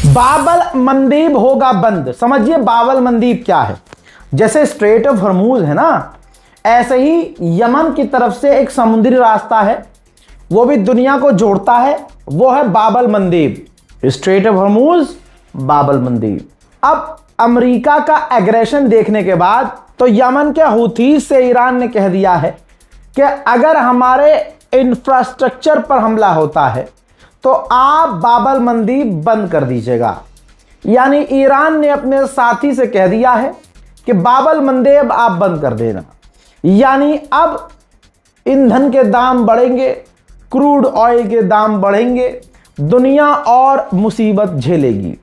बाबल मंदीब होगा बंद। समझिए बाबल मंदीब क्या है। जैसे स्ट्रेट ऑफ हॉर्मूज है ना, ऐसे ही यमन की तरफ से एक समुद्री रास्ता है, वो भी दुनिया को जोड़ता है, वो है बाबल मंदीब। स्ट्रेट ऑफ हॉर्मूज, बाबल मंदीब। अब अमेरिका का एग्रेशन देखने के बाद तो यमन के हूथीज से ईरान ने कह दिया है कि अगर हमारे इंफ्रास्ट्रक्चर पर हमला होता है तो आप बाबल मंदीब बंद कर दीजिएगा। यानी ईरान ने अपने साथी से कह दिया है कि बाबल मंदीब आप बंद कर देना। यानी अब ईंधन के दाम बढ़ेंगे, क्रूड ऑयल के दाम बढ़ेंगे, दुनिया और मुसीबत झेलेगी।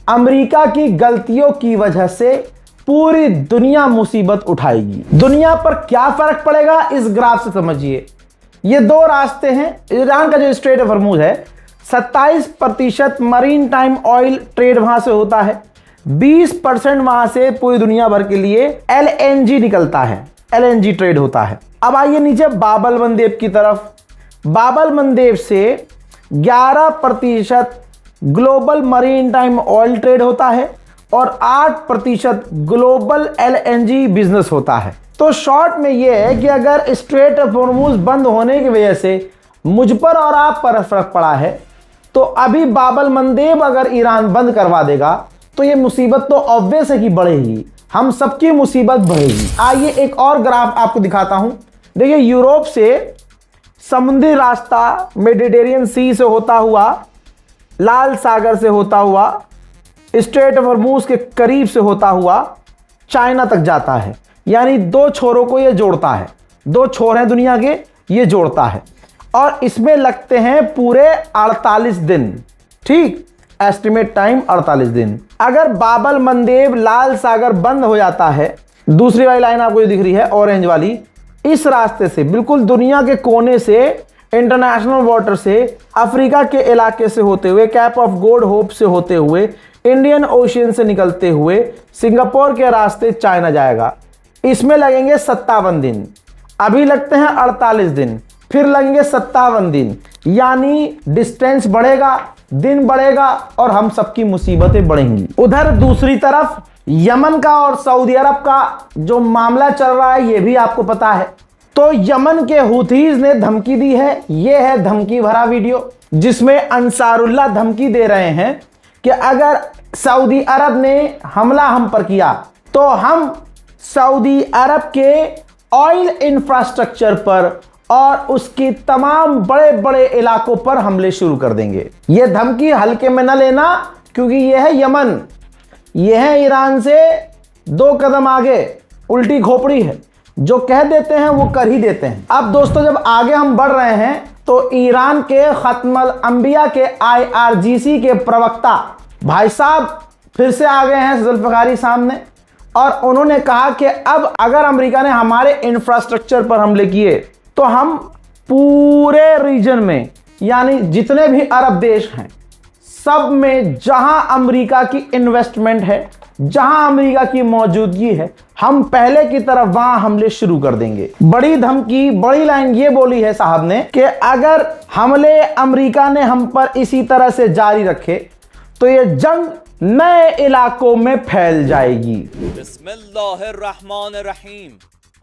अमेरिका की गलतियों की वजह से पूरी दुनिया मुसीबत उठाएगी। दुनिया पर क्या फर्क पड़ेगा इस ग्राफ से समझिए। ये दो रास्ते हैं। ईरान का जो स्ट्रेट ऑफ हॉर्मूज है, 27% मरीन टाइम ऑयल ट्रेड वहां से होता है, 20% वहां से पूरी दुनिया भर के लिए LNG निकलता है, LNG ट्रेड होता है। अब आइए नीचे बाबल मंदेब की तरफ। बाबल मंदेब से 11% global marine time oil trade होता है और 8% ग्लोबल LNG बिजनेस होता है। तो शॉर्ट में यह है कि अगर स्ट्रेट ऑफ हॉर्मूज बंद होने की वजह से मुझ पर और आप पर फर्क पड़ा है, तो अभी बाबल मंदेब अगर ईरान बंद करवा देगा तो ये मुसीबत तो ऑब्वियस है कि बढ़ेगी, हम सबकी मुसीबत बढ़ेगी। आइए एक और ग्राफ आपको दिखाता हूं। देखिए यूरोप से समुद्री रास्ता मेडिटेरियन सी से होता हुआ, लाल सागर से होता हुआ, स्ट्रेट ऑफ हॉर्मूज के करीब से होता हुआ चाइना तक जाता है। यानी दो छोरों को ये जोड़ता है, दो छोर हैं दुनिया के, ये जोड़ता है और इसमें लगते हैं पूरे 48 दिन। ठीक, एस्टिमेट टाइम 48 दिन। अगर बाबल मंदेब लाल सागर बंद हो जाता है, दूसरी वाली लाइन आपको जो दिख रही है ऑरेंज वाली, इस रास्ते से बिल्कुल दुनिया के कोने से, इंटरनेशनल वाटर से, अफ्रीका के इलाके से होते हुए, कैप ऑफ गुड होप से होते हुए, इंडियन ओशियन से निकलते हुए सिंगापुर के रास्ते चाइना जाएगा। इसमें लगेंगे 57 दिन। अभी लगते हैं 48 दिन, फिर लगेंगे 57 दिन। यानी डिस्टेंस बढ़ेगा, दिन बढ़ेगा और हम सबकी मुसीबतें बढ़ेंगी। उधर दूसरी तरफ यमन का और सऊदी अरब का जो मामला चल रहा है ये भी आपको पता है। तो यमन के हूथीज ने धमकी दी है। ये है धमकी भरा वीडियो जिसमें अंसारुल्लाह धमकी दे रहे हैं कि अगर सऊदी अरब ने हमला हम पर किया तो हम सऊदी अरब के ऑयल इंफ्रास्ट्रक्चर पर और उसकी तमाम बड़े बड़े इलाकों पर हमले शुरू कर देंगे। यह धमकी हल्के में न लेना, क्योंकि यह है यमन, यह है ईरान से 2 कदम आगे, उल्टी खोपड़ी है। जो कह देते हैं वो कर ही देते हैं। अब दोस्तों जब आगे हम बढ़ रहे हैं तो ईरान के खत्मुल अंबिया के IRGC के प्रवक्ता भाई साहब फिर से आ गए हैं जुल्फिकारी सामने और उन्होंने कहा कि अब अगर अमेरिका ने हमारे इंफ्रास्ट्रक्चर पर हमले किए तो हम पूरे रीजन में, यानी जितने भी अरब देश हैं सब में जहां अमेरिका की इन्वेस्टमेंट है, जहां अमेरिका की मौजूदगी है, हम पहले की तरफ वहां हमले शुरू कर देंगे। बड़ी धमकी, बड़ी लाइन ये बोली है साहब ने कि अगर हमले अमेरिका ने हम पर इसी तरह से जारी रखे तो ये जंग नए इलाकों में फैल जाएगी। बिस्मिल्लाहिर्रहमानिर्रहीम।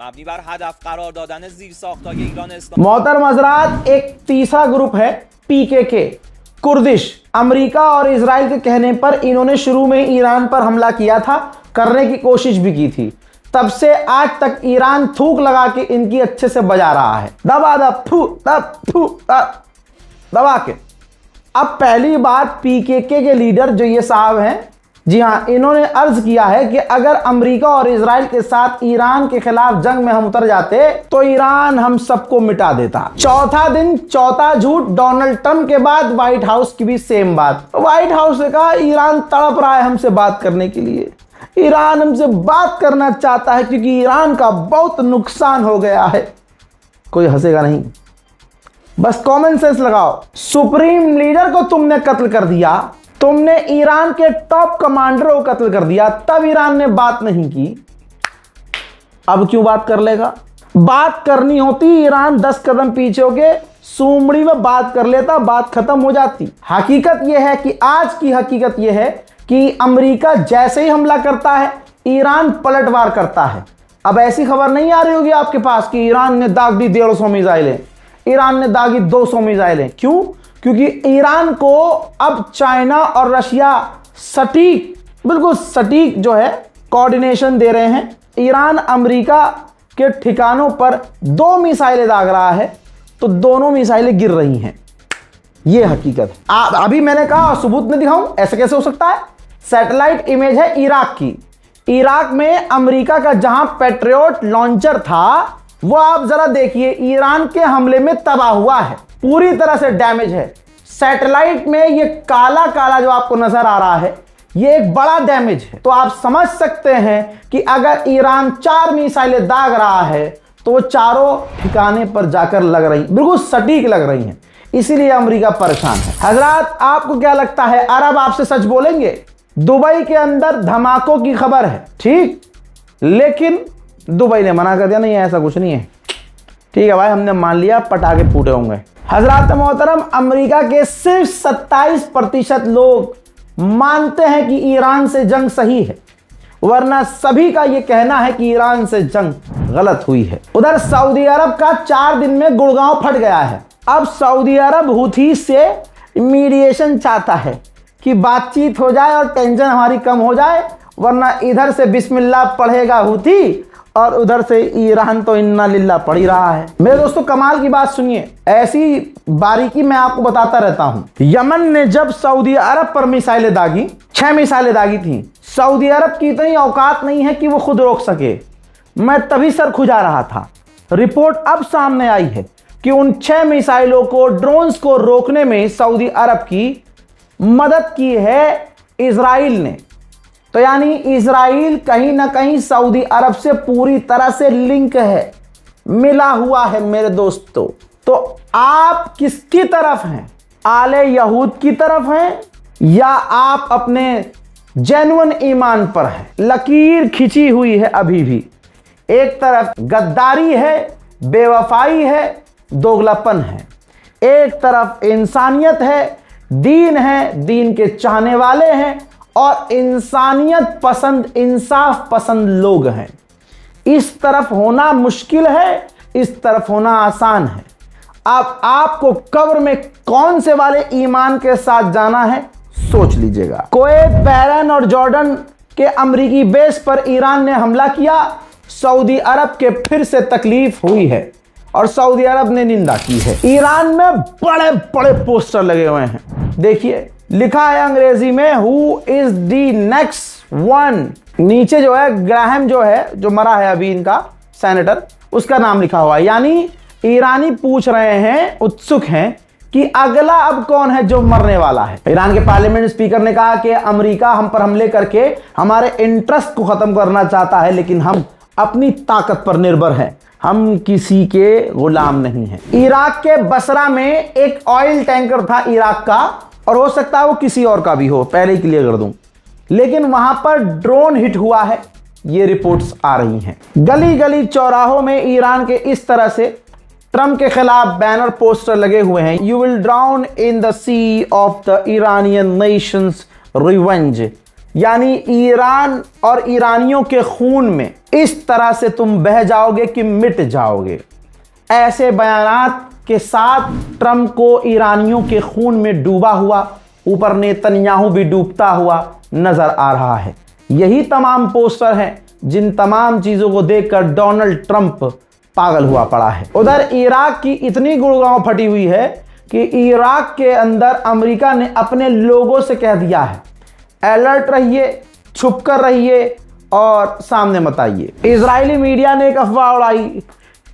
मबनी पर हदफ करार दादन ज़ीर-साख्ता ईरान इस्लाम। मोहतरम हज़रात, एक तीसरा ग्रुप है PKK, कुर्दिश। अमेरिका और इजराइल के कहने पर इन्होंने शुरू में ईरान पर हमला किया था, करने की कोशिश भी की थी। तब से आज तक ईरान थूक लगा के इनकी अच्छे से बजा रहा है, दबा दब थू दब थू दबा के। अब पहली बात PKK के लीडर जो ये साहब हैं, जी हाँ, इन्होंने अर्ज किया है कि अगर अमेरिका और इजराइल के साथ ईरान के खिलाफ जंग में हम उतर जाते तो ईरान हम सबको मिटा देता। चौथा दिन चौथा झूठ। डोनाल्ड ट्रंप के बाद व्हाइट हाउस की भी सेम बात। व्हाइट हाउस ने कहा ईरान तड़प रहा है हमसे बात करने के लिए, ईरान हमसे बात करना चाहता है क्योंकि ईरान का बहुत नुकसान हो गया है। कोई हंसेगा नहीं, बस कॉमन सेंस लगाओ। सुप्रीम लीडर को तुमने कत्ल कर दिया, तुमने ईरान के टॉप कमांडर को कत्ल कर दिया, तब ईरान ने बात नहीं की। अब क्यों बात कर लेगा? बात करनी होती ईरान 10 कदम पीछे होके सुमड़ी में बात कर लेता, बात खत्म हो जाती। हकीकत यह है कि आज की हकीकत यह है कि अमेरिका जैसे ही हमला करता है ईरान पलटवार करता है। अब ऐसी खबर नहीं आ रही होगी आपके पास कि ईरान ने दाग दी 150 मिसाइलें, ईरान ने दागी 200 मिसाइलें। क्यों? क्योंकि ईरान को अब चाइना और रशिया सटीक, बिल्कुल सटीक जो है कोऑर्डिनेशन दे रहे हैं। ईरान अमेरिका के ठिकानों पर 2 मिसाइलें दाग रहा है तो दोनों मिसाइलें गिर रही हैं। यह हकीकत है। अभी मैंने कहा सबूत में दिखाऊं, ऐसे कैसे हो सकता है? सैटेलाइट इमेज है इराक की। इराक में अमेरिका का जहां पैट्रियट लॉन्चर था वो आप जरा देखिए ईरान के हमले में तबाह हुआ है, पूरी तरह से डैमेज है। सैटेलाइट में ये काला काला जो आपको नजर आ रहा है ये एक बड़ा डैमेज है। तो आप समझ सकते हैं कि अगर ईरान 4 मिसाइलें दाग रहा है तो वो चारों ठिकाने पर जाकर लग रही, बिल्कुल सटीक लग रही हैं। इसीलिए अमेरिका परेशान है। हजरात, आपको क्या लगता है अरब आपसे सच बोलेंगे? दुबई के अंदर धमाकों की खबर है, ठीक, लेकिन दुबई ने मना कर दिया, नहीं ऐसा कुछ नहीं है। ठीक है भाई, हमने मान लिया पटाखे फूटे होंगे। हजरात मोहतरम, अमेरिका के सिर्फ 27% लोग मानते हैं कि ईरान से जंग सही है, वरना सभी का यह कहना है कि ईरान से जंग गलत हुई है। उधर सऊदी अरब का 4 दिन में गुड़गांव फट गया है। अब सऊदी अरब हुथी से मीडिएशन चाहता है कि बातचीत हो जाए और टेंशन हमारी कम हो जाए, वरना इधर से बिस्मिल्लाह पढ़ेगा हुथी और उधर से ईरान तो इन्ना लिल्लाह पढ़ ही रहा है। मेरे दोस्तों, कमाल की बात सुनिए, ऐसी बारीकी मैं आपको बताता रहता हूं। यमन ने जब सऊदी अरब पर मिसाइलें दागी, 6 मिसाइलें दागी थी, सऊदी अरब की इतनी औकात नहीं है कि वो खुद रोक सके। मैं तभी सर खुजा रहा था। रिपोर्ट अब सामने आई है कि उन 6 मिसाइलों को, ड्रोन्स को रोकने में सऊदी अरब की मदद की है इजराइल ने। तो यानी इजराइल कहीं ना कहीं सऊदी अरब से पूरी तरह से लिंक है, मिला हुआ है मेरे दोस्तों। तो आप किसकी तरफ हैं? आले यहूद की तरफ हैं या आप अपने जेन्युइन ईमान पर हैं? लकीर खिंची हुई है अभी भी। एक तरफ गद्दारी है, बेवफाई है, दोगलापन है, एक तरफ इंसानियत है, दीन है, दीन के चाहने वाले हैं और इंसानियत पसंद, इंसाफ पसंद लोग हैं। इस तरफ होना मुश्किल है, इस तरफ होना आसान है। अब आपको कब्र में कौन से वाले ईमान के साथ जाना है, सोच लीजिएगा। कुवैत, बहरीन और जॉर्डन के अमरीकी बेस पर ईरान ने हमला किया। सऊदी अरब के फिर से तकलीफ हुई है और सऊदी अरब ने निंदा की है। ईरान में बड़े बड़े पोस्टर लगे हुए हैं, देखिए लिखा है अंग्रेजी में who is the next one. नीचे जो है ग्राहम जो है, जो मरा है अभी इनका सेनेटर, उसका नाम लिखा हुआ है। यानी ईरानी पूछ रहे हैं, उत्सुक हैं कि अगला अब कौन है जो मरने वाला है। ईरान के पार्लियामेंट स्पीकर ने कहा कि अमेरिका हम पर हमले करके हमारे इंटरेस्ट को खत्म करना चाहता है, लेकिन हम अपनी ताकत पर निर्भर हैं, हम किसी के गुलाम नहीं हैं। इराक के बसरा में एक ऑयल टैंकर था इराक का, और हो सकता है वो किसी और का भी हो, पहले ही क्लियर कर दूं, लेकिन वहां पर ड्रोन हिट हुआ है, ये रिपोर्ट्स आ रही हैं। गली गली चौराहों में ईरान के इस तरह से ट्रंप के खिलाफ बैनर पोस्टर लगे हुए हैं। You will drown in the sea of the Iranian nations revenge, यानी ईरान और ईरानियों के खून में इस तरह से तुम बह जाओगे कि मिट जाओगे। ऐसे बयानात के साथ ट्रंप को ईरानियों के खून में डूबा हुआ, ऊपर नेतन्याहू भी डूबता हुआ नजर आ रहा है। यही तमाम पोस्टर हैं जिन तमाम चीजों को देखकर डोनाल्ड ट्रंप पागल हुआ पड़ा है। उधर इराक की इतनी गुड़गांव फटी हुई है कि इराक के अंदर अमेरिका ने अपने लोगों से कह दिया है, अलर्ट रहिए, छुप कर रहिए और सामने मत आइए। इजरायली मीडिया ने एक अफवाह उड़ाई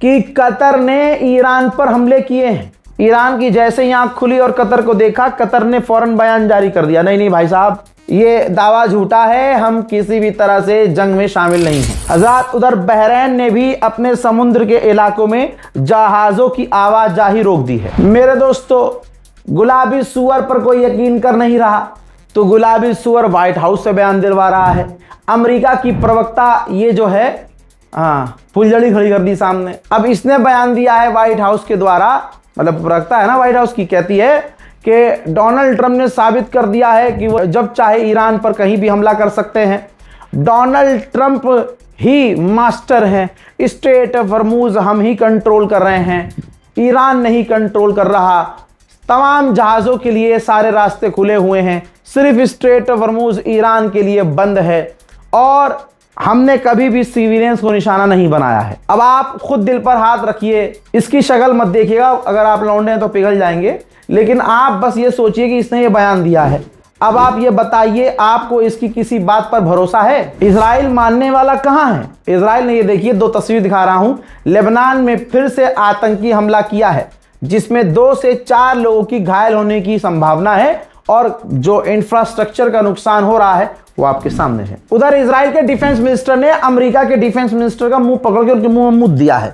कि कतर ने ईरान पर हमले किए हैं। ईरान की जैसे ही आंख खुली और कतर को देखा, कतर ने फौरन बयान जारी कर दिया, नहीं नहीं भाई साहब, ये दावा झूठा है, हम किसी भी तरह से जंग में शामिल नहीं हैं। हजरात, उधर बहरीन ने भी अपने समुद्र के इलाकों में जहाज़ों की आवाजाही रोक दी है। मेरे दोस्तों, गुलाबी सुअर पर कोई यकीन कर नहीं रहा तो गुलाबी सुअर व्हाइट हाउस से बयान दिलवा रहा है। अमेरिका की प्रवक्ता ये जो है फुलझड़ी खड़ी कर दी सामने। अब इसने बयान दिया है व्हाइट हाउस के द्वारा, मतलब प्रवक्ता है ना व्हाइट हाउस की, कहती है कि डोनाल्ड ट्रंप ने साबित कर दिया है कि वो जब चाहे ईरान पर कहीं भी हमला कर सकते हैं। डोनाल्ड ट्रंप ही मास्टर हैं, स्ट्रेट ऑफ हॉर्मुज हम ही कंट्रोल कर रहे हैं, ईरान नहीं कंट्रोल कर रहा। तमाम जहाज़ों के लिए सारे रास्ते खुले हुए हैं, सिर्फ स्ट्रेट ऑफ हॉर्मुज ईरान के लिए बंद है और हमने कभी भी सिविलियंस को निशाना नहीं बनाया है। अब आप खुद दिल पर हाथ रखिए, इसकी शक्ल मत देखिएगा, अगर आप लौंडे हैं तो पिघल जाएंगे, लेकिन आप बस ये सोचिए कि इसने ये बयान दिया है। अब आप ये बताइए, आपको इसकी किसी बात पर भरोसा है? इजराइल मानने वाला कहां है? इजराइल ने, ये देखिए 2 तस्वीर दिखा रहा हूं, लेबनान में फिर से आतंकी हमला किया है जिसमें 2 से 4 लोगों की घायल होने की संभावना है और जो इंफ्रास्ट्रक्चर का नुकसान हो रहा है वो आपके सामने है। उधर इजराइल के डिफेंस मिनिस्टर ने अमेरिका के डिफेंस मिनिस्टर का मुंह पकड़ के उनके मुंह में मुद्द दिया है,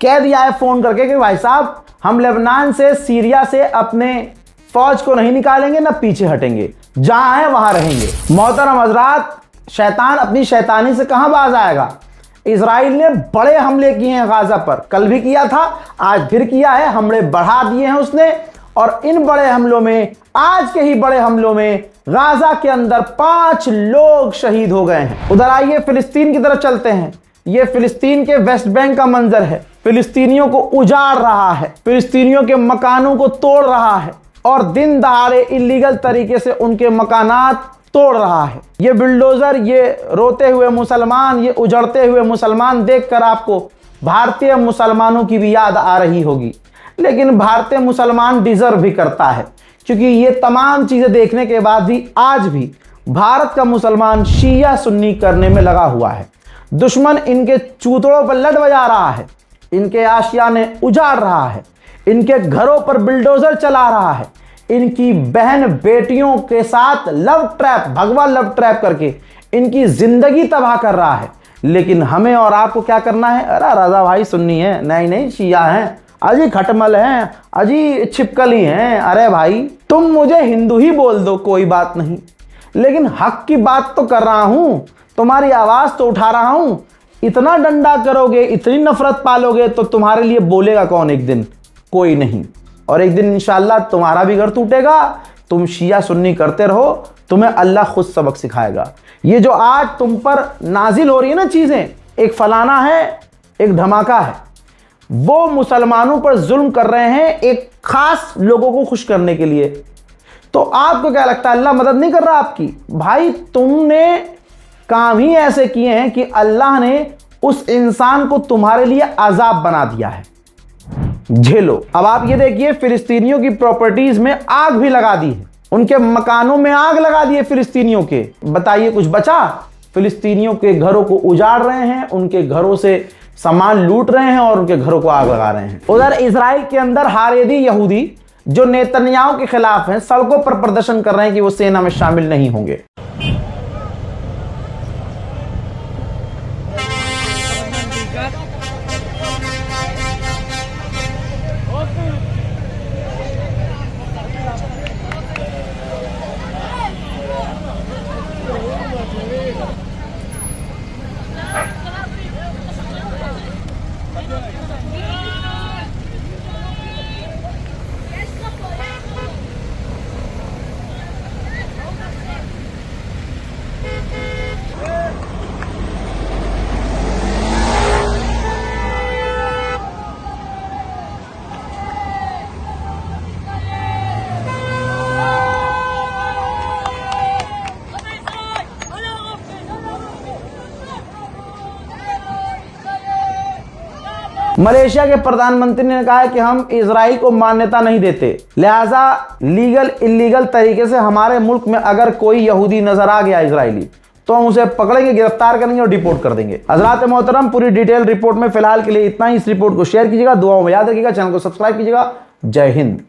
कह दिया है फोन करके कि भाई साहब, हम लेबनान से, सीरिया से अपने फौज को नहीं निकालेंगे, ना पीछे हटेंगे, जहां है वहां रहेंगे। मोहतरम हजरात, शैतान अपनी शैतानी से कहां बाज आएगा? इजराइल ने बड़े हमले किए हैं गाजा पर, कल भी किया था, आज फिर किया है, हमले बढ़ा दिए हैं उसने। और इन बड़े हमलों में, आज के ही बड़े हमलों में गाजा के अंदर 5 लोग शहीद हो गए हैं। उधर आइए फिलिस्तीन की तरफ चलते हैं। ये फिलिस्तीन के वेस्ट बैंक का मंजर है। फिलिस्तीनियों को उजाड़ रहा है, फिलिस्तीनियों के मकानों को तोड़ रहा है और दिन दहाड़े इलीगल तरीके से उनके मकानात तोड़ रहा है। ये बिल्डोजर, ये रोते हुए मुसलमान, ये उजड़ते हुए मुसलमान देखकर आपको भारतीय मुसलमानों की भी याद आ रही होगी, लेकिन भारतीय मुसलमान डिजर्व भी करता है, क्योंकि ये तमाम चीजें देखने के बाद भी आज भी भारत का मुसलमान शिया सुन्नी करने में लगा हुआ है। दुश्मन इनके चूतड़ों पर लट बजा रहा है, इनके आशियाने उजाड़ रहा है, इनके घरों पर बिल्डोजर चला रहा है, इनकी बहन बेटियों के साथ लव ट्रैप, भगवा लव ट्रैप करके इनकी जिंदगी तबाह कर रहा है। लेकिन हमें और आपको क्या करना है? अरे राजा भाई सुन्नी है, नहीं नहीं शिया हैं, अजी खटमल हैं, अजी छिपकली हैं। अरे भाई तुम मुझे हिंदू ही बोल दो, कोई बात नहीं, लेकिन हक की बात तो कर रहा हूं, तुम्हारी आवाज तो उठा रहा हूं। इतना डंडा करोगे, इतनी नफरत पालोगे तो तुम्हारे लिए बोलेगा कौन एक दिन? कोई नहीं। और एक दिन इंशाअल्लाह तुम्हारा भी घर टूटेगा। तुम शिया सुन्नी करते रहो, तुम्हें अल्लाह खुद सबक सिखाएगा। ये जो आज तुम पर नाजिल हो रही है ना चीजें, एक फलाना है, एक धमाका है, वो मुसलमानों पर जुल्म कर रहे हैं एक खास लोगों को खुश करने के लिए। तो आपको क्या लगता है अल्लाह मदद नहीं कर रहा आपकी? भाई तुमने काम ही ऐसे किए हैं कि अल्लाह ने उस इंसान को तुम्हारे लिए अजाब बना दिया है। झेलो। अब आप ये देखिए, फिलिस्तीनियों की प्रॉपर्टीज में आग भी लगा दी है, उनके मकानों में आग लगा दी है फिलिस्तीनियों के। बताइए कुछ बचा? फिलिस्तीनियों के घरों को उजाड़ रहे हैं, उनके घरों से सामान लूट रहे हैं और उनके घरों को आग लगा रहे हैं। उधर इजराइल के अंदर हारेदी यहूदी जो नेतन्याहू के खिलाफ हैं, सड़कों पर प्रदर्शन कर रहे हैं कि वो सेना में शामिल नहीं होंगे। मलेशिया के प्रधानमंत्री ने कहा है कि हम इजराइल को मान्यता नहीं देते, लिहाजा लीगल इलीगल तरीके से हमारे मुल्क में अगर कोई यहूदी नजर आ गया इजरायली तो हम उसे पकड़ेंगे, गिरफ्तार करेंगे और डिपोर्ट कर देंगे। हजरात मोहतरम, पूरी डिटेल रिपोर्ट में फिलहाल के लिए इतना ही। इस रिपोर्ट को शेयर कीजिएगा, दुआओं में याद रखिएगा, चैनल को सब्सक्राइब कीजिएगा। जय हिंद।